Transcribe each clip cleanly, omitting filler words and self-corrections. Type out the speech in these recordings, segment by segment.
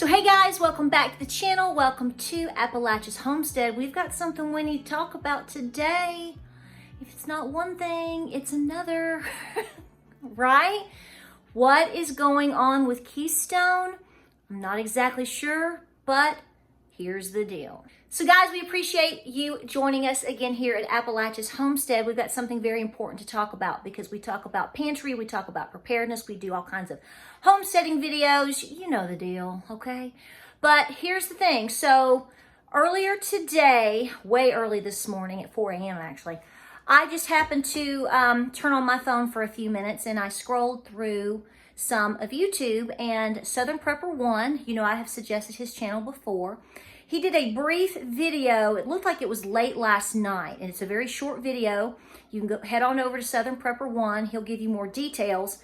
So hey guys, welcome back to the channel. Welcome to Appalachia's Homestead. We've got something we need to talk about today. If it's not one thing, it's another, right? What is going on with Keystone? I'm not exactly sure, but here's the deal. So guys, we appreciate you joining us again here at Appalachia's Homestead. We've got something very important to talk about because we talk about pantry, we talk about preparedness, we do all kinds of homesteading videos. You know the deal, okay? But here's the thing. So earlier today, way early this morning at 4 a.m. actually, I just happened to turn on my phone for a few minutes and I scrolled through some of YouTube, and Southern Prepper 1, you know, I have suggested his channel before. He did a brief video. It looked like it was late last night, and it's a very short video. You can go head on over to Southern Prepper 1. He'll give you more details.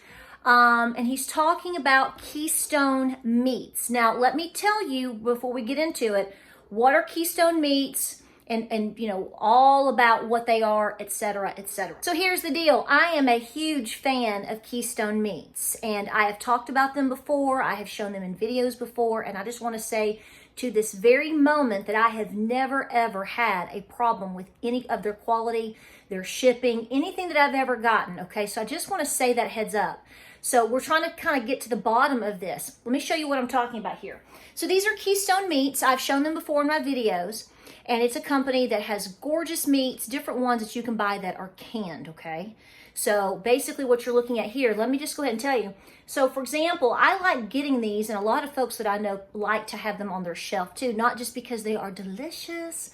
And he's talking about Keystone Meats. Now, let me tell you before we get into it, what are Keystone Meats? And you know, all about what they are, etc., etc. So here's the deal. I am a huge fan of Keystone Meats, and I have talked about them before. I have shown them in videos before, and I just want to say to this very moment that I have never ever had a problem with any of their quality, their shipping, anything that I've ever gotten, okay? So I just want to say that heads up. So we're trying to kind of get to the bottom of this. Let me show you what I'm talking about here. So these are Keystone Meats. I've shown them before in my videos. And it's a company that has gorgeous meats, different ones that you can buy that are canned, okay? So basically what you're looking at here, let me just go ahead and tell you. So for example, I like getting these, and a lot of folks that I know like to have them on their shelf too, not just because they are delicious,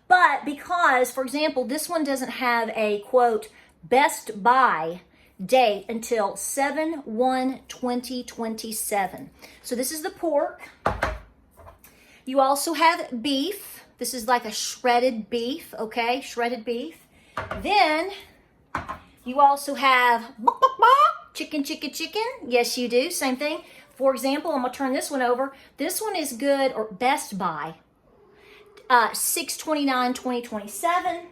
but because, for example, this one doesn't have a, quote, best buy date until 7/1/2027. So this is the pork. You also have beef. This is like a shredded beef, okay? Shredded beef. Then you also have chicken. Yes, you do. Same thing. For example, I'm going to turn this one over. This one is good, or best buy, 6/29/2027.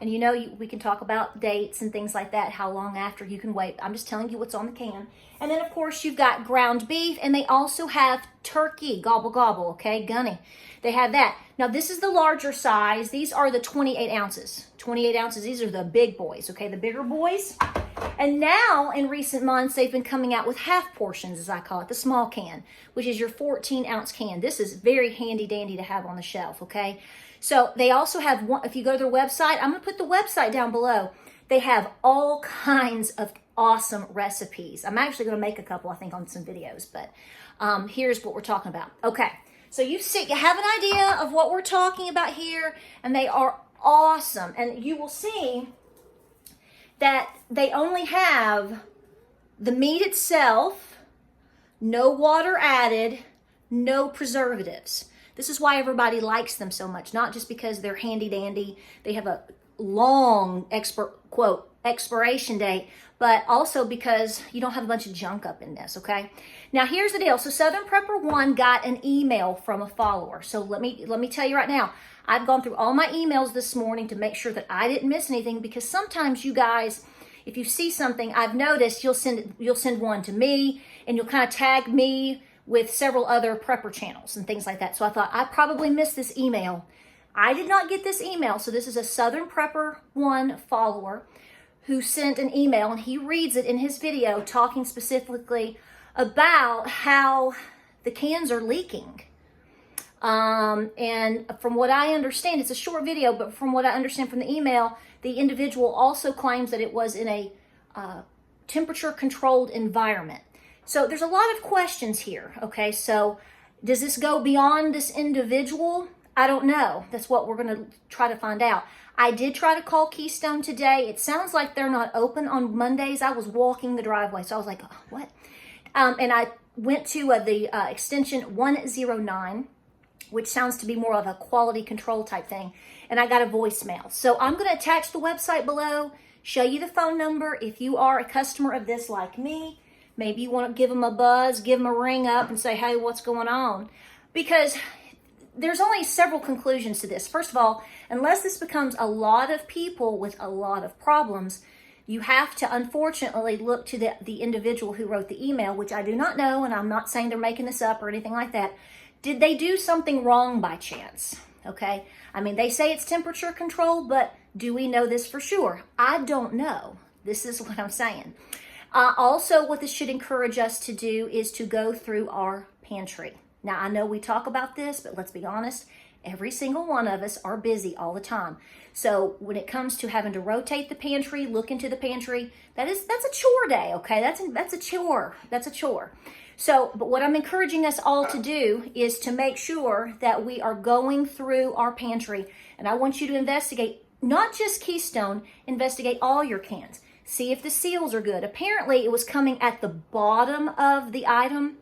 And you know, we can talk about dates and things like that, how long after you can wait. I'm just telling you what's on the can. And then, of course, you've got ground beef, and they also have turkey, gobble, gobble, okay, gunny. They have that. Now, this is the larger size. These are the 28 ounces. 28 ounces, these are the big boys, okay, the bigger boys. And now, in recent months, they've been coming out with half portions, as I call it, the small can, which is your 14-ounce can. This is very handy-dandy to have on the shelf, okay? So they also have one, if you go to their website, I'm going to put the website down below. They have all kinds of awesome recipes. I'm actually going to make a couple, I think, on some videos, but here's what we're talking about. Okay, so you have an idea of what we're talking about here, and they are awesome. And you will see that they only have the meat itself, no water added, no preservatives. This is why everybody likes them so much, not just because they're handy dandy, they have a long expiration date, but also because you don't have a bunch of junk up in this, okay? Now here's the deal. So Southern Prepper 1 got an email from a follower. So let me tell you right now, I've gone through all my emails this morning to make sure that I didn't miss anything, because sometimes you guys, if you see something, I've noticed you'll send one to me, and you'll kind of tag me with several other prepper channels and things like that. So I thought I probably missed this email. I did not get this email. So this is a Southern Prepper 1 follower who sent an email, and he reads it in his video talking specifically about how the cans are leaking. And from what I understand, it's a short video, but from what I understand from the email, the individual also claims that it was in a temperature controlled environment. So there's a lot of questions here, okay? So does this go beyond this individual? I don't know. That's what we're going to try to find out. I did try to call Keystone today. It sounds like they're not open on Mondays. I was walking the driveway, so I was like, oh, what? And I went to the extension 109, which sounds to be more of a quality control type thing, and I got a voicemail. So I'm going to attach the website below, show you the phone number. If you are a customer of this like me, maybe you want to give them a buzz, give them a ring up and say, hey, what's going on? Because there's only several conclusions to this. First of all, unless this becomes a lot of people with a lot of problems, you have to unfortunately look to the individual who wrote the email, which I do not know, and I'm not saying they're making this up or anything like that. Did they do something wrong by chance? Okay. I mean, they say it's temperature control, but do we know this for sure? I don't know. This is what I'm saying. Also, what this should encourage us to do is to go through our pantry. Now, I know we talk about this, but let's be honest. Every single one of us are busy all the time. So when it comes to having to rotate the pantry, look into the pantry, that's a chore day, okay? That's a chore. That's a chore. So, but what I'm encouraging us all to do is to make sure that we are going through our pantry. And I want you to investigate, not just Keystone, investigate all your cans. See if the seals are good. Apparently, it was coming at the bottom of the item,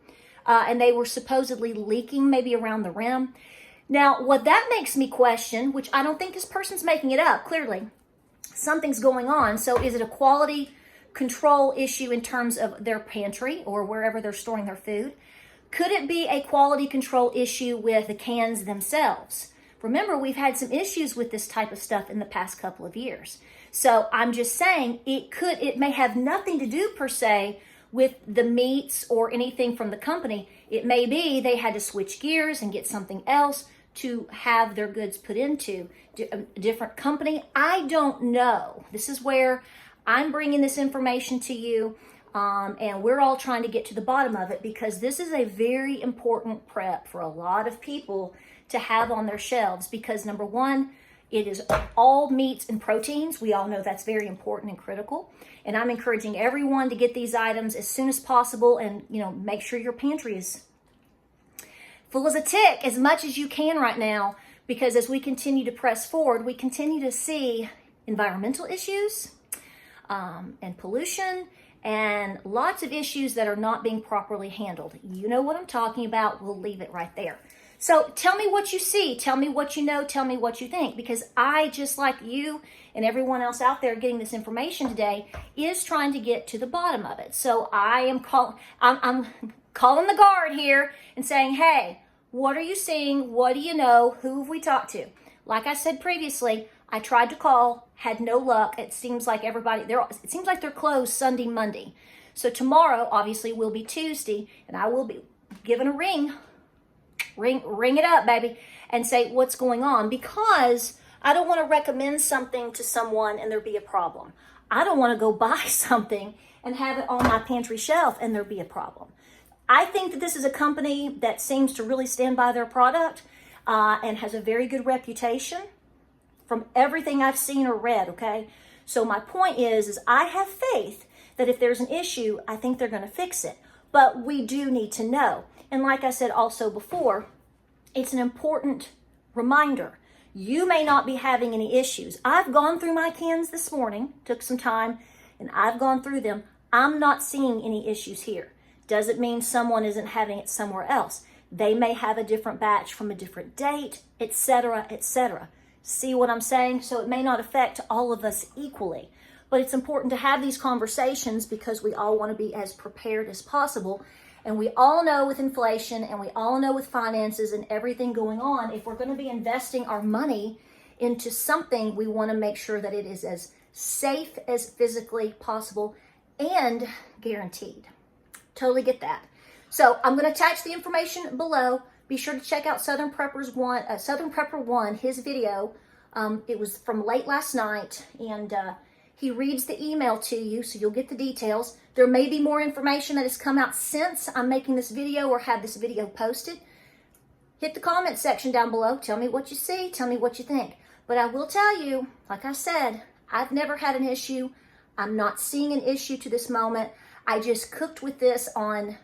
and they were supposedly leaking maybe around the rim. Now, what that makes me question, which I don't think this person's making it up, clearly, something's going on. So is it a quality control issue in terms of their pantry or wherever they're storing their food? Could it be a quality control issue with the cans themselves? Remember, we've had some issues with this type of stuff in the past couple of years. So I'm just saying it may have nothing to do per se with the meats or anything from the company. It may be they had to switch gears and get something else to have their goods put into a different company. I don't know. This is where I'm bringing this information to you, and we're all trying to get to the bottom of it, because this is a very important prep for a lot of people to have on their shelves, because number one, it is all meats and proteins. We all know that's very important and critical. And I'm encouraging everyone to get these items as soon as possible, and make sure your pantry is full as a tick as much as you can right now, because as we continue to press forward, we continue to see environmental issues and pollution and lots of issues that are not being properly handled. You know what I'm talking about. We'll leave it right there. So tell me what you see. Tell me what you know. Tell me what you think, because I, just like you and everyone else out there getting this information today, is trying to get to the bottom of it. So I'm calling the guard here and saying, hey, what are you seeing? What do you know? Who have we talked to? Like I said previously, I tried to call, had no luck. It seems like they're closed Sunday, Monday. So tomorrow, obviously, will be Tuesday, and I will be given a ring it up, baby, and say what's going on, because I don't want to recommend something to someone and there be a problem. I don't want to go buy something and have it on my pantry shelf and there be a problem. I think that this is a company that seems to really stand by their product and has a very good reputation from everything I've seen or read, okay? So my point is I have faith that if there's an issue, I think they're going to fix it. But we do need to know. And like I said also before, it's an important reminder. You may not be having any issues. I've gone through my cans this morning, took some time, and I've gone through them. I'm not seeing any issues here. Doesn't mean someone isn't having it somewhere else. They may have a different batch from a different date, etc., etc. See what I'm saying? So it may not affect all of us equally. But it's important to have these conversations because we all want to be as prepared as possible. And we all know with inflation, and we all know with finances and everything going on, if we're going to be investing our money into something, we want to make sure that it is as safe as physically possible and guaranteed. Totally get that. So I'm going to attach the information below. Be sure to check out Southern Prepper 1, his video. It was from late last night, and he reads the email to you, so you'll get the details. There may be more information that has come out since I'm making this video or have this video posted. Hit the comment section down below. Tell me what you see. Tell me what you think. But I will tell you, like I said, I've never had an issue. I'm not seeing an issue to this moment. I just cooked with this on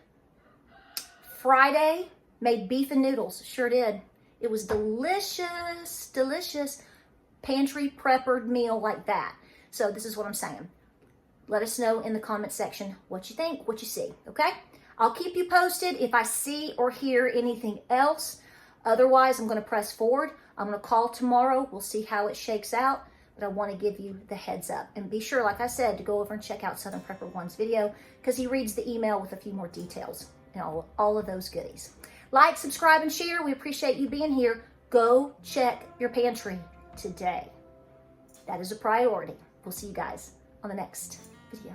Friday. Made beef and noodles. Sure did. It was delicious, delicious pantry preppered meal like that. So this is what I'm saying. Let us know in the comment section what you think, what you see, okay? I'll keep you posted if I see or hear anything else. Otherwise, I'm going to press forward. I'm going to call tomorrow. We'll see how it shakes out. But I want to give you the heads up. And be sure, like I said, to go over and check out Southern Prepper 1's video, because he reads the email with a few more details and all of those goodies. Like, subscribe, and share. We appreciate you being here. Go check your pantry today. That is a priority. We'll see you guys on the next video.